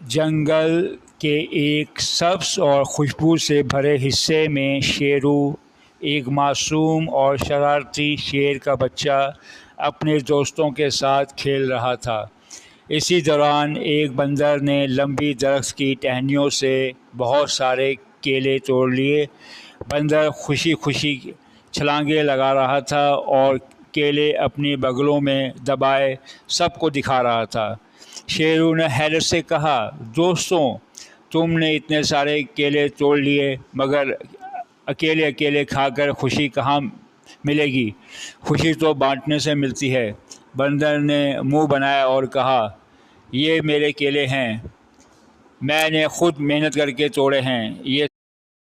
जंगल के एक सब्ज़ और खुशबू से भरे हिस्से में शेरू, एक मासूम और शरारती शेर का बच्चा, अपने दोस्तों के साथ खेल रहा था। इसी दौरान एक बंदर ने लंबी दरख्त की टहनियों से बहुत सारे केले तोड़ लिए। बंदर खुशी खुशी छलांगे लगा रहा था और केले अपनी बगलों में दबाए सबको दिखा रहा था। शेरू ने हैरत से कहा, दोस्तों, तुमने इतने सारे केले तोड़ लिए, मगर अकेले अकेले खाकर खुशी कहाँ मिलेगी? खुशी तो बांटने से मिलती है। बंदर ने मुंह बनाया और कहा, ये मेरे केले हैं, मैंने खुद मेहनत करके तोड़े हैं, ये